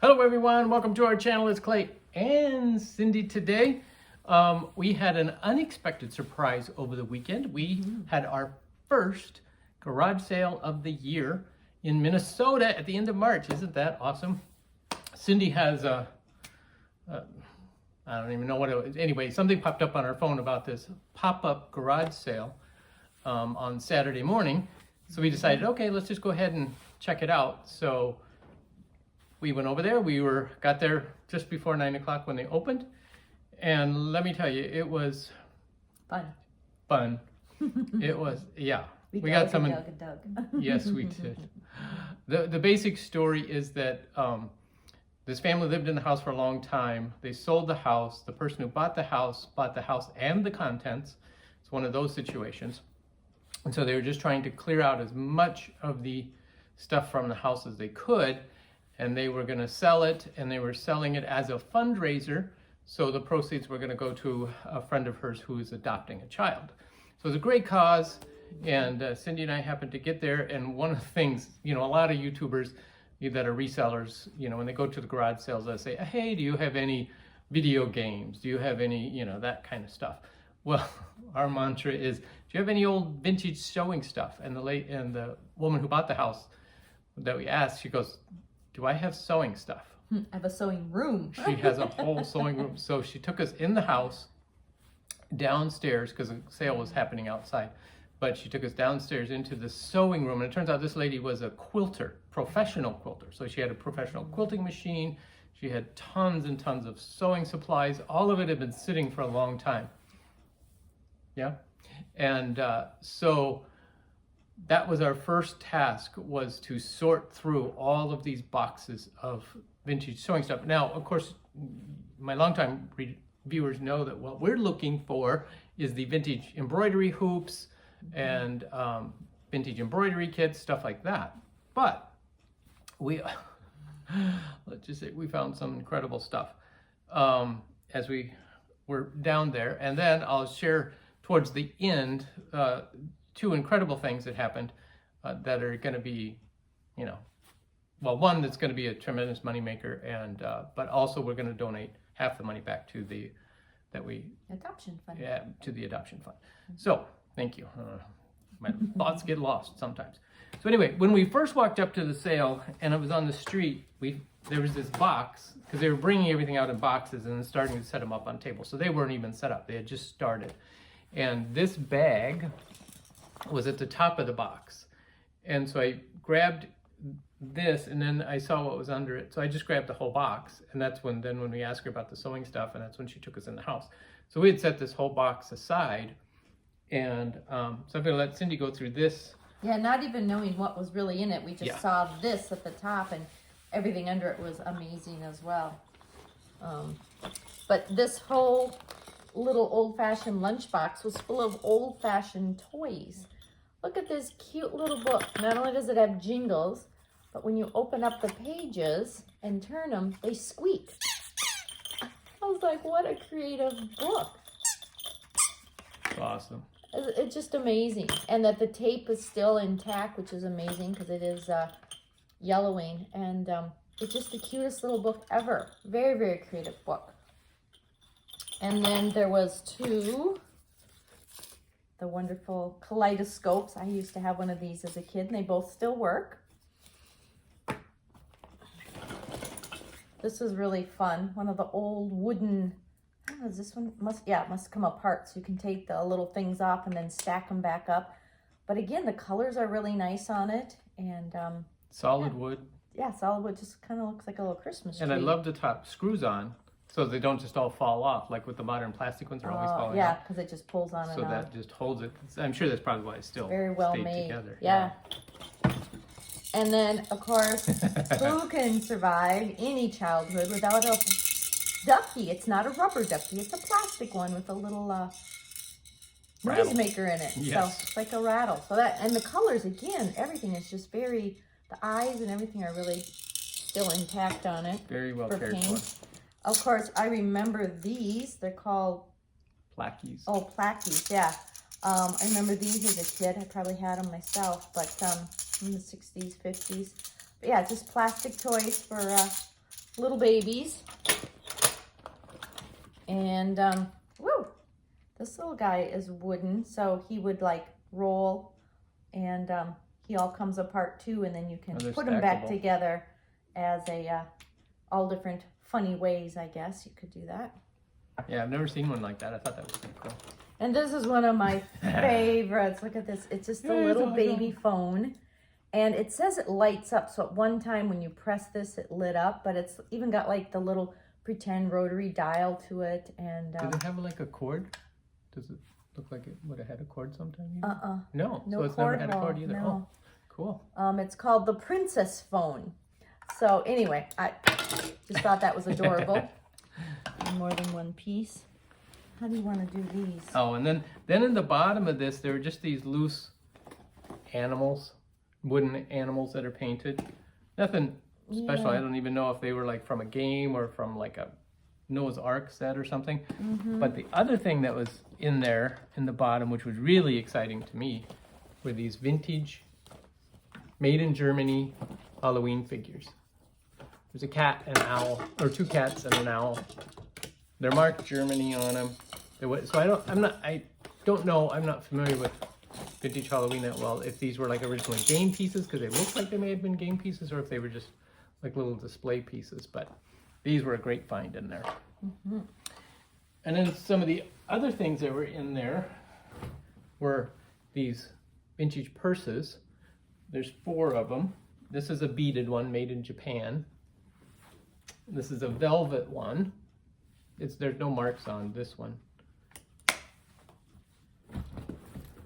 Hello everyone, welcome to our channel. It's Clay and Cindy. Today we had an unexpected surprise over the weekend. We had our first garage sale of the year in Minnesota at the end of March. Isn't that awesome? Cindy has I don't even know what it was. Anyway, something popped up on our phone about this pop-up garage sale on Saturday morning. So we decided, okay, let's just go ahead and check it out. So we went over there. Got there just before 9 o'clock when they opened. And let me tell you, it was fun. It was, yeah. We got some. Yes, we did. The basic story is that this family lived in the house for a long time. They sold the house. The person who bought the house and the contents. It's one of those situations. And so they were just trying to clear out as much of the stuff from the house as they could. And they were going to sell it, and they were selling it as a fundraiser. So the proceeds were going to go to a friend of hers who is adopting a child. So it was a great cause. And Cindy and I happened to get there. And one of the things, a lot of YouTubers that are resellers, when they go to the garage sales, they say, hey, do you have any video games? Do you have any, that kind of stuff? Well, our mantra is, do you have any old vintage sewing stuff? And the woman who bought the house that we asked, she goes, do I have sewing stuff? I have a sewing room. She has a whole sewing room. So she took us in the house, downstairs, because the sale was happening outside. But she took us downstairs into the sewing room. And it turns out this lady was a quilter, professional quilter. So she had a professional quilting machine. She had tons and tons of sewing supplies. All of it had been sitting for a long time. Yeah. And so that was our first task, was to sort through all of these boxes of vintage sewing stuff. Now, of course, my longtime viewers know that what we're looking for is the vintage embroidery hoops and vintage embroidery kits, stuff like that. But let's just say we found some incredible stuff as we were down there. And then I'll share towards the end two incredible things that happened that are going to be, one that's going to be a tremendous moneymaker, and but also we're going to donate half the money back to the adoption fund. Yeah, to the adoption fund. So thank you. My thoughts get lost sometimes. So anyway, when we first walked up to the sale and it was on the street, there was this box, because they were bringing everything out in boxes and then starting to set them up on tables. So they weren't even set up. They had just started. And this bag was at the top of the box. And so I grabbed this, and then I saw what was under it. So I just grabbed the whole box. And that's when we asked her about the sewing stuff, and that's when she took us in the house. So we had set this whole box aside. And so I'm going to let Cindy go through this. Yeah, not even knowing what was really in it. We just saw this at the top, and everything under it was amazing as well. But this whole little old-fashioned lunchbox was full of old-fashioned toys. Look at this cute little book. Not only does it have jingles, but when you open up the pages and turn them, they squeak. I was like, what a creative book. Awesome. It's just amazing. And that the tape is still intact, which is amazing because it is yellowing. And it's just the cutest little book ever. Very, very creative book. And then there was the wonderful kaleidoscopes. I used to have one of these as a kid, and they both still work. This was really fun. One of the old wooden, I don't know, is this one? It must come apart, so you can take the little things off and then stack them back up. But again, the colors are really nice on it. And solid wood. Yeah, solid wood. Just kind of looks like a little Christmas tree. And I love the top screws on, so they don't just all fall off, like with the modern plastic ones are always falling off. Yeah, because it just pulls on and on. So that just holds it. I'm sure that's probably why it's still very well stayed made. Together. Yeah. And then, of course, who can survive any childhood without a ducky? It's not a rubber ducky. It's a plastic one with a little noise maker in it. Yes. So it's like a rattle. So and the colors, again, everything is just the eyes and everything are really still intact on it. Very well cared for. Of course, I remember these. They're called Plackies. Oh, Plackies, yeah. I remember these as a kid. I probably had them myself, but in the 60s, 50s. But yeah, just plastic toys for little babies. And, woo! This little guy is wooden, so he would like roll, and he all comes apart too, and then you can put them back together as a, all different funny ways, I guess. You could do that. Yeah, I've never seen one like that. I thought that was pretty cool. And this is one of my favorites. Look at this. It's just a little baby phone. And it says it lights up. So at one time when you press this, it lit up. But it's even got like the little pretend rotary dial to it. And does it have like a cord? Does it look like it would have had a cord sometime? No. So it's never had a cord either. No. Oh, cool. It's called the Princess Phone. So anyway, I just thought that was adorable. More than one piece. How do you want to do these? Oh, and then in the bottom of this, there are just these loose animals, wooden animals that are painted. Nothing special. I don't even know if they were like from a game or from like a Noah's Ark set or something. But the other thing that was in there in the bottom, which was really exciting to me, were these vintage, made in Germany Halloween figures. There's a cat and an owl, or two cats and an owl. They're marked Germany on them. So I don't know. I'm not familiar with vintage Halloween that well. If these were like originally game pieces, because they look like they may have been game pieces, or if they were just like little display pieces. But these were a great find in there. And then some of the other things that were in there were these vintage purses. There's 4 of them. This is a beaded one made in Japan. This is a velvet one. There's no marks on this one.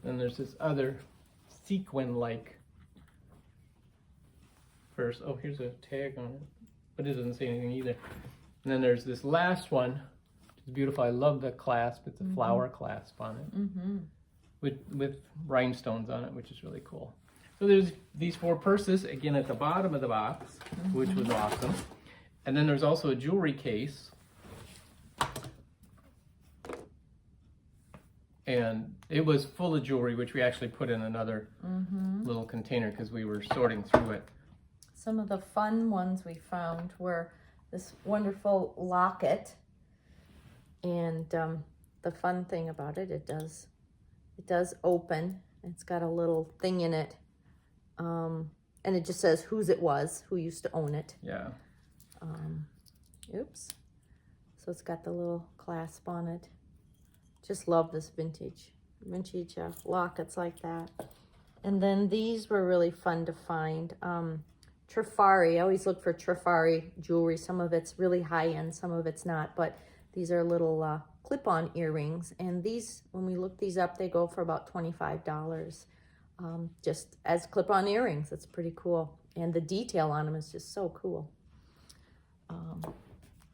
Then there's this other sequin-like purse. Oh, here's a tag on it, but it doesn't say anything either. And then there's this last one, which is beautiful. I love the clasp. It's a flower clasp on it, with rhinestones on it, which is really cool. So there's these 4 purses, again at the bottom of the box, which was awesome. And then there's also a jewelry case. And it was full of jewelry, which we actually put in another little container because we were sorting through it. Some of the fun ones we found were this wonderful locket. And the fun thing about it, it does open. It's got a little thing in it. And it just says whose it was, who used to own it. Yeah. Oops. So it's got the little clasp on it. Just love this vintage lockets like that. And then these were really fun to find. Trifari, I always look for Trifari jewelry. Some of it's really high end, some of it's not. But these are little clip-on earrings. And these, when we look these up, they go for about $25. Just as clip-on earrings. It's pretty cool. And the detail on them is just so cool.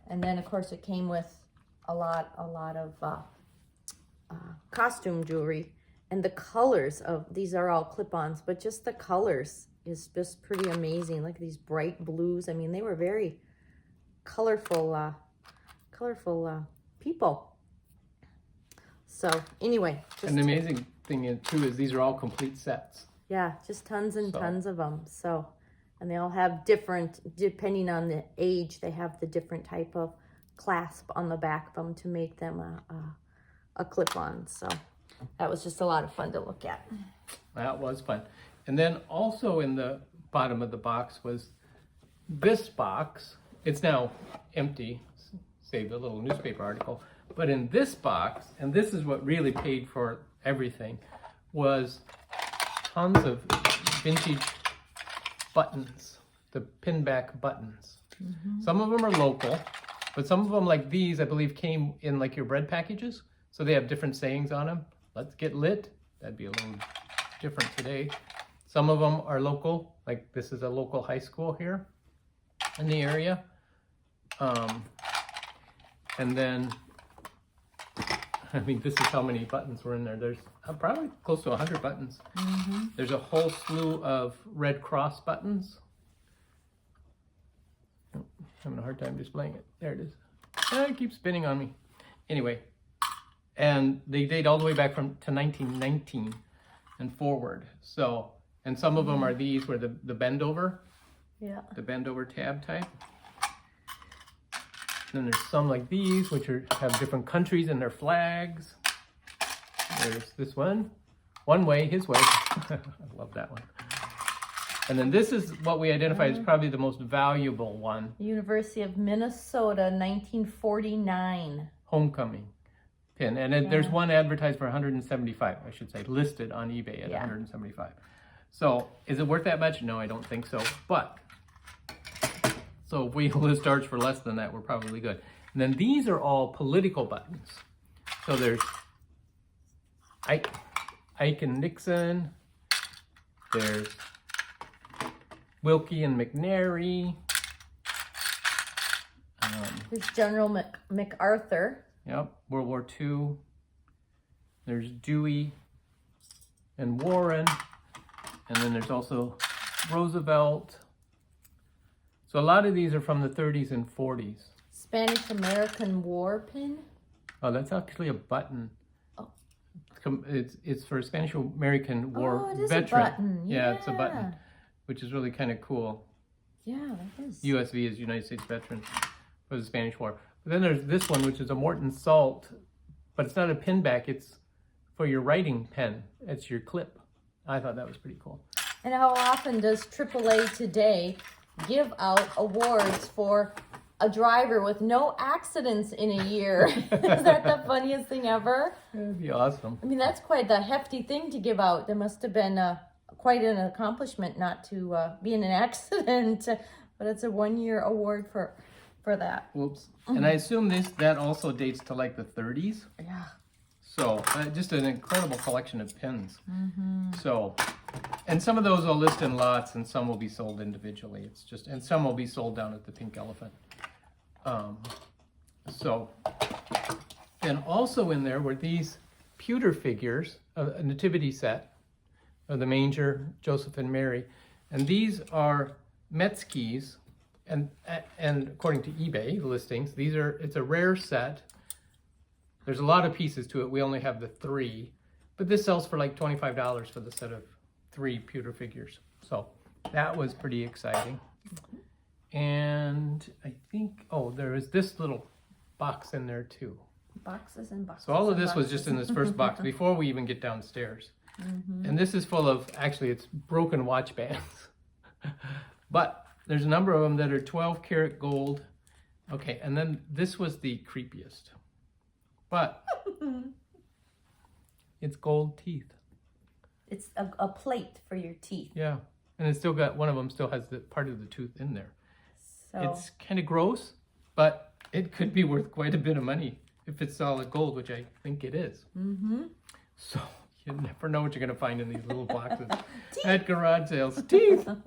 And then, of course, it came with a lot of costume jewelry, and the colors of these are all clip-ons, but just the colors is just pretty amazing. Like these bright blues. I mean, they were very colorful people. So anyway, and the amazing thing is too is these are all complete sets. Yeah, just tons and tons of them. So, and they all have different, depending on the age, they have the different type of clasp on the back of them to make them a clip-on. So that was just a lot of fun to look at. That was fun. And then also in the bottom of the box was this box. It's now empty, save the little newspaper article. But in this box, and this is what really paid for everything, was tons of vintage buttons, the pinback buttons. Some of them are local, but some of them, like these, I believe came in like your bread packages. So they have different sayings on them. Let's get lit. That'd be a little different today. Some of them are local, like this is a local high school here in the area. And then, I mean, this is how many buttons were in there. There's probably close to 100 buttons. There's a whole slew of Red Cross buttons. I'm having a hard time displaying it. There it is. It keeps spinning on me. Anyway, and they date all the way back to 1919 and forward. So, and some of them are these where the bend over. Yeah. The bend over tab type. Then there's some like these, which have different countries and their flags. There's this one. One way, his way. I love that one. And then this is what we identify as probably the most valuable one. University of Minnesota, 1949. Homecoming pin. And there's one advertised for 175, I should say, listed on eBay at 175. So is it worth that much? No, I don't think so. But, so if we list ours for less than that, we're probably good. And then these are all political buttons. So there's Ike and Nixon. There's Wilkie and McNary. There's General MacArthur. Yep, World War II. There's Dewey and Warren. And then there's also Roosevelt. So a lot of these are from the 30s and 40s. Spanish-American War pin. Oh, that's actually a button. Oh. It's for a Spanish-American War it is veteran. A button. Yeah, it's a button, which is really kind of cool. Yeah, that is. USV is United States Veteran for the Spanish War. But then there's this one, which is a Morton Salt, but it's not a pin back. It's for your writing pen. It's your clip. I thought that was pretty cool. And how often does AAA today give out awards for a driver with no accidents in a year? Is that the funniest thing ever? That'd be awesome. I mean, that's quite the hefty thing to give out. There must have been quite an accomplishment not to be in an accident, but it's a one-year award for that. Whoops. And I assume that also dates to like the 30s. Yeah. So just an incredible collection of pins. So, and some of those will list in lots, and some will be sold individually. And some will be sold down at the Pink Elephant. And also in there were these pewter figures, a nativity set of the manger, Joseph and Mary, and these are Metzke's, and according to eBay listings, it's a rare set. There's a lot of pieces to it. We only have the 3, but this sells for like $25 for the set of 3 pewter figures. So that was pretty exciting. And I think, there is this little box in there too. Boxes and boxes. So all of this was just in this first box before we even get downstairs. And this is full of, actually it's broken watch bands. But there's a number of them that are 12 karat gold. Okay, and then this was the creepiest. But it's gold teeth. It's a plate for your teeth. Yeah, and it's still got, one of them still has the part of the tooth in there. So it's kind of gross, but it could be worth quite a bit of money if it's solid gold, which I think it is. So you never know what you're going to find in these little boxes at garage sales. Teeth! All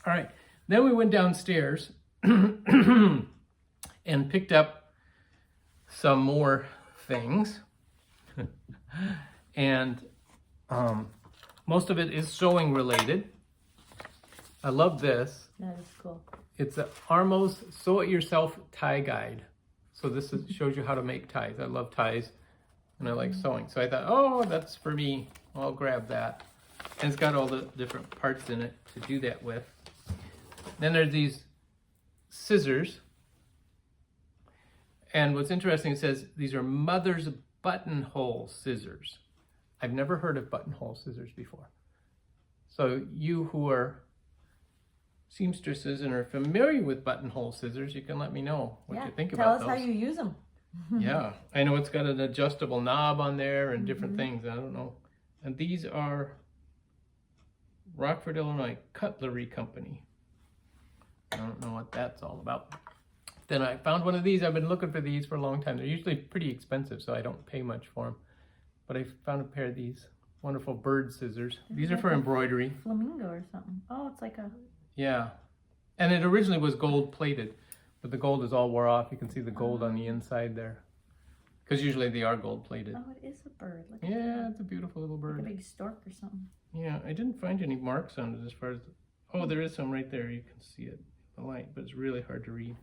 right, then we went downstairs and picked up some more things. And most of it is sewing related. I love this. That is cool. It's a Armo's Sew It Yourself tie guide. So this shows you how to make ties. I love ties and I like sewing. So I thought, that's for me. I'll grab that. And it's got all the different parts in it to do that with. Then there's these scissors. And what's interesting, it says these are Mother's buttonhole scissors. I've never heard of buttonhole scissors before. So you who are seamstresses and are familiar with buttonhole scissors, you can let me know what you think about those. Tell us how you use them. Yeah, I know it's got an adjustable knob on there and different things. I don't know. And these are Rockford, Illinois Cutlery Company. I don't know what that's all about. Then I found one of these. I've been looking for these for a long time. They're usually pretty expensive, so I don't pay much for them. But I found a pair of these wonderful bird scissors. These are for embroidery. Flamingo or something. Oh, it's like a... Yeah. And it originally was gold plated, but the gold is all wore off. You can see the gold on the inside there. Because usually they are gold plated. Oh, it is a bird. Look Yeah, it's a beautiful little bird. like a big stork or something. Yeah, I didn't find any marks on it as far as... Oh, there is some right there. You can see it in the light, but it's really hard to read.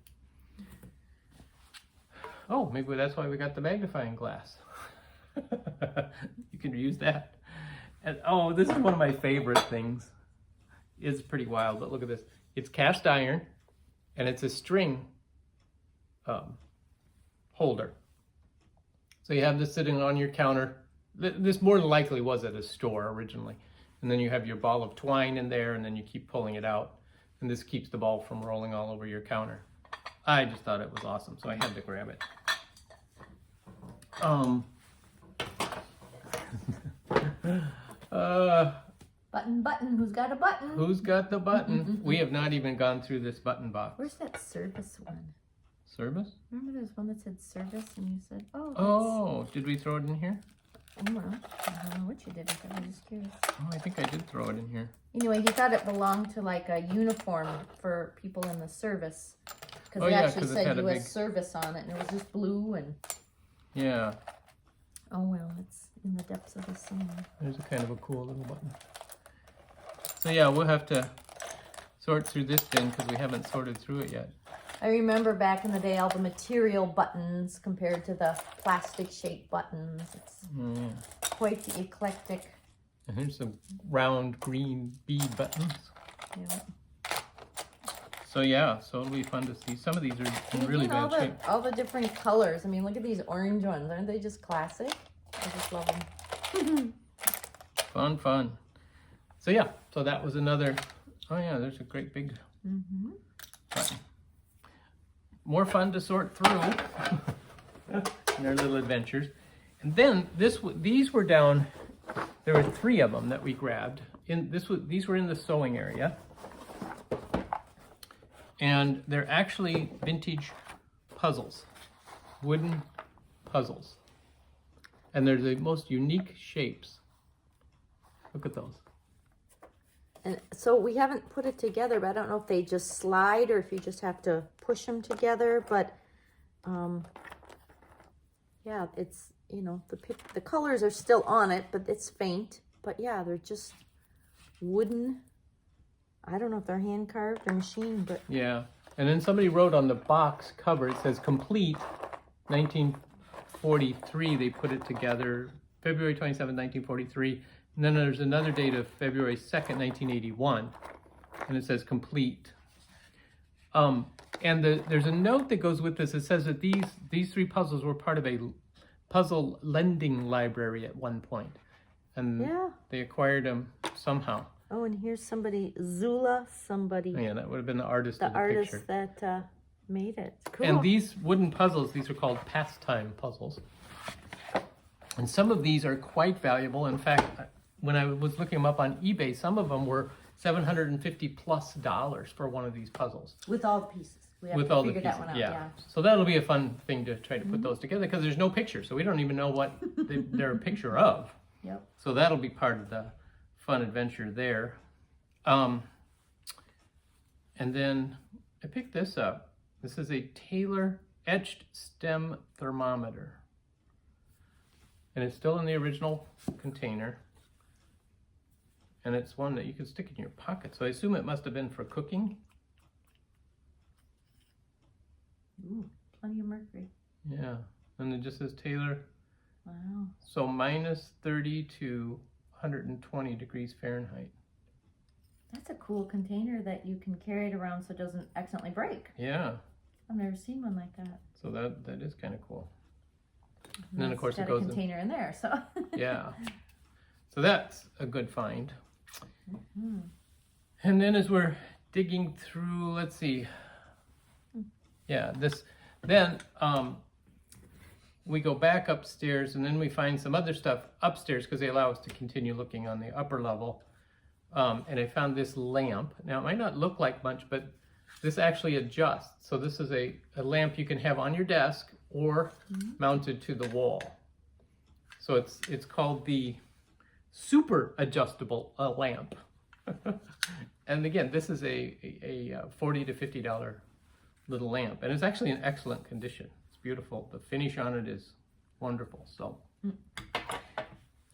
Oh, maybe that's why we got the magnifying glass. You can use that. And this is one of my favorite things. It's pretty wild, but look at this. It's cast iron, and it's a string holder. So you have this sitting on your counter. This more than likely was at a store originally. And then you have your ball of twine in there, and then you keep pulling it out. And this keeps the ball from rolling all over your counter. I just thought it was awesome, so I had to grab it. Button, who's got a button? Who's got the button? We have not even gone through this button box. Where's that service one? Service? Remember there's one that said service and you said, oh. Oh, did we throw it in here? I don't know what you did with it. I was just curious. Oh, I think I did throw it in here. Anyway, he thought it belonged to like a uniform for people in the service. Because Oh, it yeah, actually 'cause it said had a US big- service on it and it was just blue and, Yeah, oh well, it's in the depths of the somewhere. there's a kind of a cool little button. So yeah, we'll have to sort through this bin because we haven't sorted through it yet. I remember back in the day all the material buttons compared to the plastic shaped buttons. It's Yeah. quite the eclectic. And here's some round green bead buttons. Yeah. So yeah, so it'll be fun to see. Some of these are And in really again, bad shape. all the different colors. I mean, look at these orange ones. Aren't they just classic? I just love them. Fun, fun. So yeah, so that was another, oh yeah, there's a great big button. More fun to sort through in their little adventures. And then these were down, there were 3 of them that we grabbed. These were in the sewing area. And they're actually vintage puzzles, wooden puzzles. And they're the most unique shapes. Look at those. And so we haven't put it together, but I don't know if they just slide or if you just have to push them together. But yeah, it's, you know, the colors are still on it, but it's faint. But yeah, they're just wooden. I don't know if they're hand carved or machined, but Yeah. And then somebody wrote on the box cover, it says complete 1943. They put it together, February 27, 1943. And then there's another date of February 2nd, 1981. And it says complete. And there's a note that goes with this. It says that these 3 puzzles were part of a puzzle lending library at one point. And yeah. they acquired them somehow. Oh, and here's somebody, Zula, somebody, Oh, yeah, that would have been the artist of the artist picture. that made it. Cool. And these wooden puzzles, these are called pastime puzzles. And some of these are quite valuable. In fact, when I was looking them up on eBay, some of them were $750+ for one of these puzzles. With all the pieces. We have With to all the figure pieces, that one out, yeah. So that'll be a fun thing to try to put those together because there's no picture, so we don't even know what they're a picture of. Yep. So that'll be part of the fun adventure there. And then I picked this up. This is a Taylor etched stem thermometer. And it's still in the original container. And it's one that you can stick in your pocket. So I assume it must have been for cooking. Ooh, plenty of mercury. Yeah. And it just says Taylor. Wow. So -30 to 120 degrees Fahrenheit. That's a cool container that you can carry it around so it doesn't accidentally break. Yeah. I've never seen one like that. So that is kind of cool. And then of course it got goes a in. container in there, so. Yeah. So that's a good find. Mm-hmm. And then as we're digging through, let's see. Yeah, then we go back upstairs and then we find some other stuff upstairs because they allow us to continue looking on the upper level. And I found this lamp. Now it might not look like much, but this actually adjusts. So this is a lamp you can have on your desk or mounted to the wall. So it's called the super adjustable lamp. And again, this is a $40 to $50 little lamp, and it's actually in excellent condition. It's beautiful. The finish on it is wonderful. So,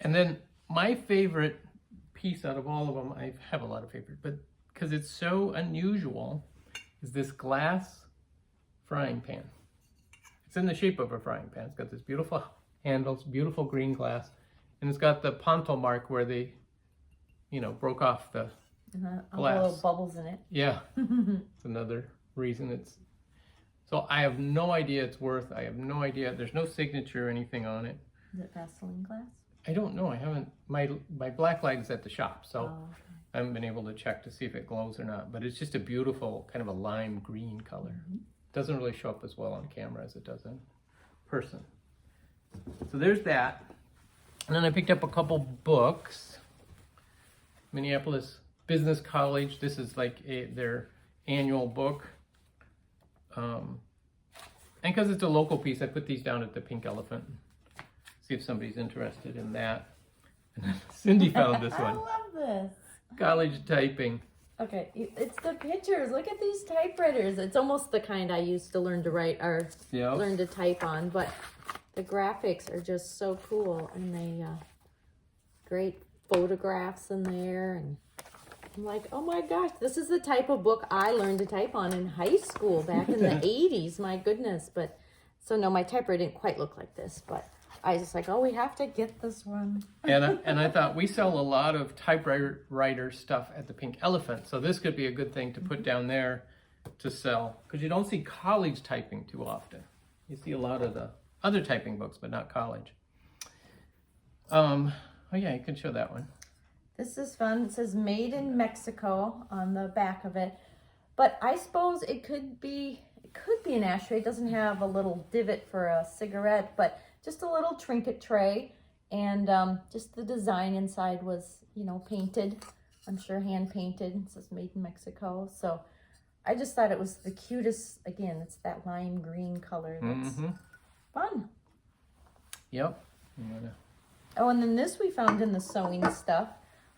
and then my favorite piece out of all of them, I have a lot of favorite, but because it's so unusual, is this glass frying pan. It's in the shape of a frying pan. It's got this beautiful handles, beautiful green glass, and it's got the ponto mark where they, broke off the All the glass. little bubbles in it. Yeah, it's another reason it's. So I have no idea it's worth. I have no idea. There's no signature or anything on it. Is it Vaseline glass? I don't know. I haven't. My black light is at the shop, so Oh, okay. I haven't been able to check to see if it glows or not. But it's just a beautiful kind of a lime green color. Doesn't really show up as well on camera as it does in person. So there's that. And then I picked up a couple books. Minneapolis Business College. This is like their annual book. And because it's a local piece, I put these down at the Pink Elephant. See if somebody's interested in that. And then Cindy found this one. I love this. College typing. Okay, it's the pictures. Look at these typewriters. It's almost the kind I used to learn to write or learn to type on, but the graphics are just so cool, and they great photographs in there, and I'm like, oh my gosh, this is the type of book I learned to type on in high school back in the 80s. My goodness. But so no, my typewriter didn't quite look like this, but I was just like, oh, we have to get this one. And I thought we sell a lot of typewriter stuff at the Pink Elephant, so this could be a good thing to put down there to sell, because you don't see college typing too often. You see a lot of the other typing books, but not college. Oh yeah, you can show that one. This is fun. It says made in Mexico on the back of it, but I suppose it could be an ashtray. It doesn't have a little divot for a cigarette, but just a little trinket tray, and just the design inside was, you know, painted. I'm sure hand painted. It says made in Mexico. So I just thought it was the cutest. Again, it's that lime green color. That's fun. Yep. Oh, and then this we found in the sewing stuff.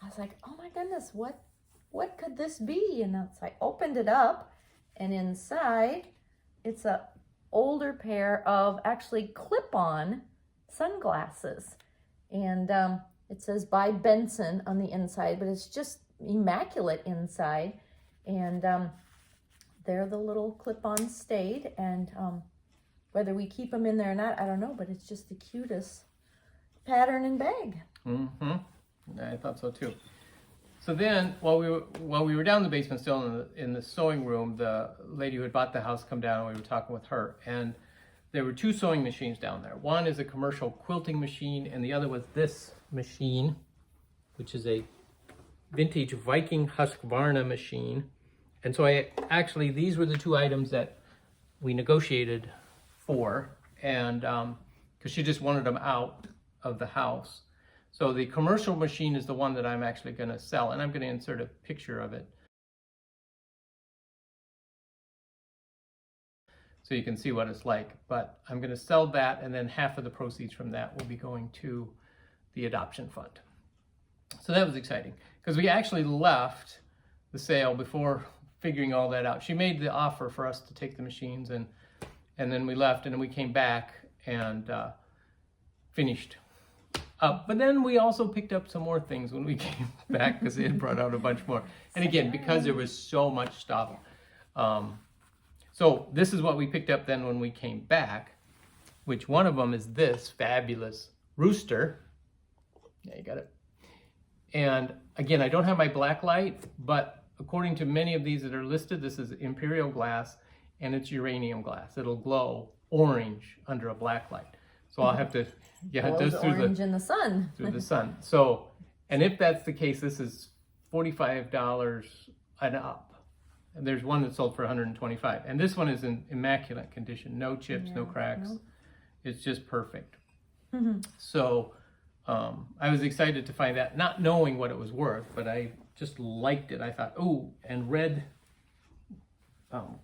I was like, oh my goodness, what could this be? And I opened it up, and inside it's a older pair of actually clip-on sunglasses, and it says by Benson on the inside, but it's just immaculate inside, and they're the little clip-on stayed, and whether we keep them in there or not, I don't know, but it's just the cutest pattern and bag. I thought so too. So then, while we were down in the basement, still in the sewing room, the lady who had bought the house come down, and we were talking with her, and there were two sewing machines down there. One is a commercial quilting machine, and the other was this machine, which is a vintage Viking Husqvarna machine. And so these were the two items that we negotiated for, and because she just wanted them out of the house. So the commercial machine is the one that I'm actually going to sell, and I'm going to insert a picture of it so you can see what it's like. But I'm going to sell that, and then half of the proceeds from that will be going to the adoption fund. So that was exciting, because we actually left the sale before figuring all that out. She made the offer for us to take the machines, and then we left, and then we came back and finished. But then we also picked up some more things when we came back, because they had brought out a bunch more. And again, because there was so much stuff. So this is what we picked up then when we came back, which one of them is this fabulous rooster. Yeah, you got it. And again, I don't have my black light, but according to many of these that are listed, this is imperial glass, and it's uranium glass. It'll glow orange under a black light. So I'll have to, yeah, it does orange in the sun. through the sun. So, and if that's the case, this is $45 and up. And there's one that sold for $125, and this one is in immaculate condition, no chips, no cracks. Nope. It's just perfect. So I was excited to find that, not knowing what it was worth, but I just liked it. I thought, oh, and red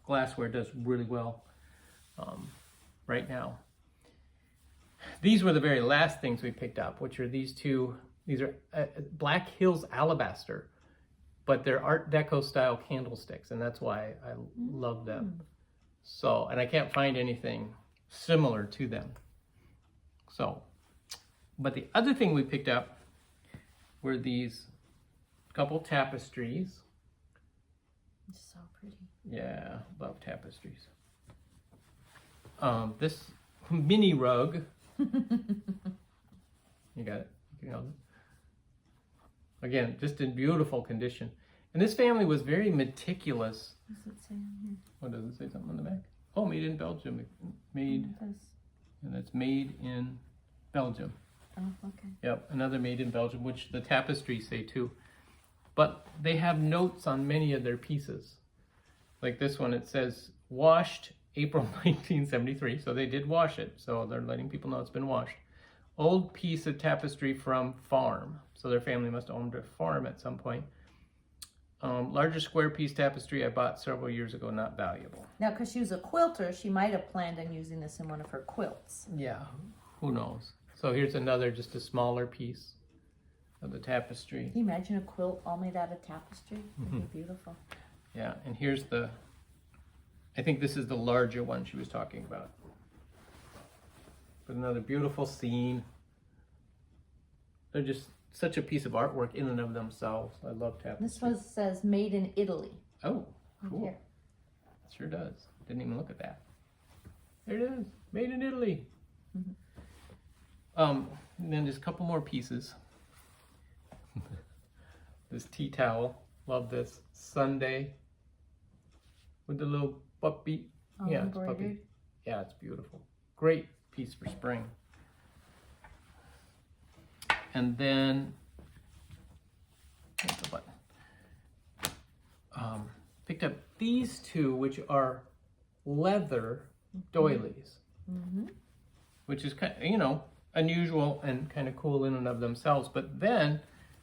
glassware does really well right now. These were the very last things we picked up, which are these two. These are Black Hills Alabaster, but they're Art Deco style candlesticks, and that's why I love them. So, and I can't find anything similar to them. So, but the other thing we picked up were these couple tapestries. It's so pretty. Yeah, love tapestries. This mini rug. You got it. You know, again, just in beautiful condition. And this family was very meticulous. What's it say on here? What does it say? Something on the back? Oh, made made in Belgium. And it's made in Belgium. Oh, okay. Yep, another made in Belgium, which the tapestries say too. But they have notes on many of their pieces. Like this one, it says washed April 1973. So they did wash it. So they're letting people know it's been washed. Old piece of tapestry from farm. So their family must have owned a farm at some point. Larger square piece tapestry I bought several years ago, not valuable. Now, because she was a quilter, she might have planned on using this in one of her quilts. Yeah, who knows? So here's another, just a smaller piece of the tapestry. Can you imagine a quilt all made out of tapestry? It'd be beautiful. Yeah, and here's I think this is the larger one she was talking about. But another beautiful scene. They're just such a piece of artwork in and of themselves. I love tapestry. This one says made in Italy. Oh, cool. Here. It sure does. Didn't even look at that. There it is. Made in Italy. And then there's a couple more pieces. This tea towel. Love this. Sunday. With the little puppy. Yeah, it's puppy. Yeah, it's beautiful. Great piece for spring. And then picked up these two, which are leather doilies, which is kind of, you know, unusual and kind of cool in and of themselves. But then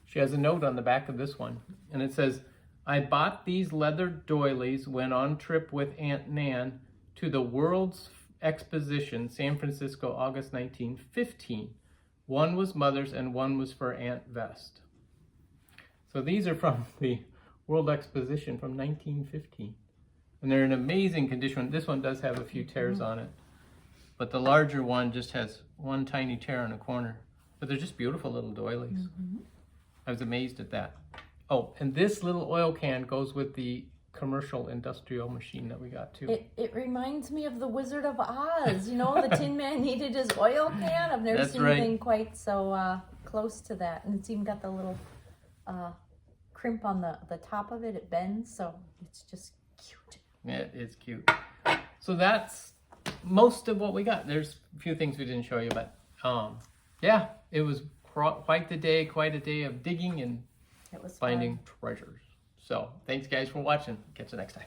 she has a note on the back of this one, and it says, I bought these leather doilies when on trip with Aunt Nan to the World's Exposition, San Francisco, August 1915. One was Mother's and one was for Aunt Vest. So these are from the World Exposition from 1915. And they're in amazing condition. This one does have a few tears on it. But the larger one just has one tiny tear in a corner. But they're just beautiful little doilies. I was amazed at that. Oh, and this little oil can goes with the commercial industrial machine that we got too. It reminds me of the Wizard of Oz. You know, the Tin Man needed his oil can. I've never seen anything quite so close to that. And it's even got the little crimp on the top of it. It bends, so it's just cute. Yeah, it is cute. So that's most of what we got. There's a few things we didn't show you, but yeah, it was quite a day of digging and It was finding treasures. So thanks guys for watching. Catch you next time.